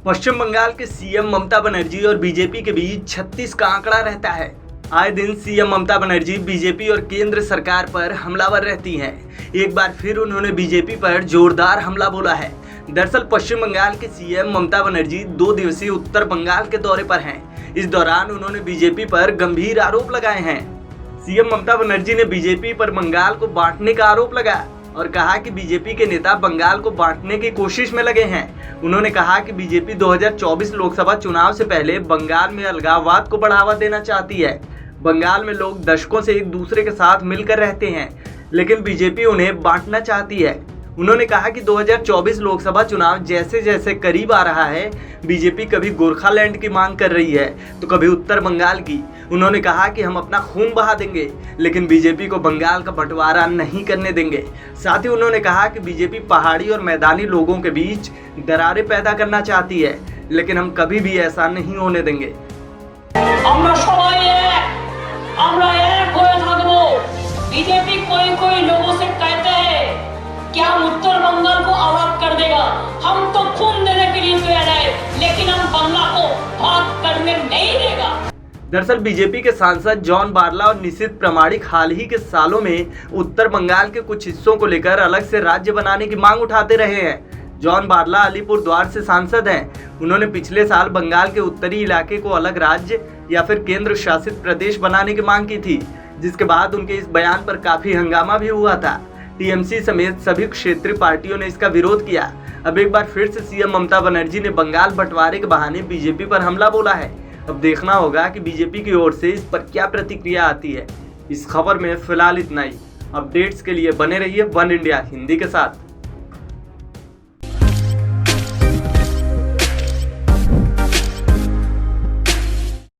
पश्चिम बंगाल के सीएम ममता बनर्जी और बीजेपी के बीच 36 का आंकड़ा रहता है। आए दिन सीएम ममता बनर्जी बीजेपी और केंद्र सरकार पर हमलावर रहती हैं। एक बार फिर उन्होंने बीजेपी पर जोरदार हमला बोला है। दरअसल पश्चिम बंगाल के सीएम ममता बनर्जी 2 दिवसीय उत्तर बंगाल के दौरे पर हैं। इस दौरान उन्होंने बीजेपी पर गंभीर आरोप लगाए हैं। सीएम ममता बनर्जी ने बीजेपी पर बंगाल को बांटने का आरोप लगाया और कहा कि बीजेपी के नेता बंगाल को बांटने की कोशिश में लगे हैं। उन्होंने कहा कि बीजेपी 2024 लोकसभा चुनाव से पहले बंगाल में अलगाववाद को बढ़ावा देना चाहती है। बंगाल में लोग दशकों से एक दूसरे के साथ मिलकर रहते हैं, लेकिन बीजेपी उन्हें बांटना चाहती है। उन्होंने कहा कि 2024 लोकसभा चुनाव जैसे जैसे करीब आ रहा है, बीजेपी कभी गोरखालैंड की मांग कर रही है तो कभी उत्तर बंगाल की। उन्होंने कहा कि हम अपना खून बहा देंगे, लेकिन बीजेपी को बंगाल का बंटवारा नहीं करने देंगे। साथ ही उन्होंने कहा कि बीजेपी पहाड़ी और मैदानी लोगों के बीच दरारें पैदा करना चाहती है, लेकिन हम कभी भी ऐसा नहीं होने देंगे। बीजेपी कोई लोगों से कहते हैं क्या हम उत्तर बंगाल को अलग कर देगा। हम तो खून देने के लिए तैयार है, लेकिन हम बंगाल को भाग करने नहीं देगा। दरअसल बीजेपी के सांसद जॉन बारला और निशित प्रामाणिक हाल ही के सालों में उत्तर बंगाल के कुछ हिस्सों को लेकर अलग से राज्य बनाने की मांग उठाते रहे हैं। जॉन बारला अलीपुर द्वार से सांसद हैं। उन्होंने पिछले साल बंगाल के उत्तरी इलाके को अलग राज्य या फिर केंद्र शासित प्रदेश बनाने की मांग की थी, जिसके बाद उनके इस बयान पर काफी हंगामा भी हुआ था। टीएमसी समेत सभी क्षेत्रीय पार्टियों ने इसका विरोध किया। अब एक बार फिर से सीएम ममता बनर्जी ने बंगाल बंटवारे के बहाने बीजेपी पर हमला बोला है। अब देखना होगा कि बीजेपी की ओर से इस पर क्या प्रतिक्रिया आती है। इस खबर में फिलहाल इतना ही। अपडेट्स के लिए बने रहिए वन इंडिया हिंदी के साथ।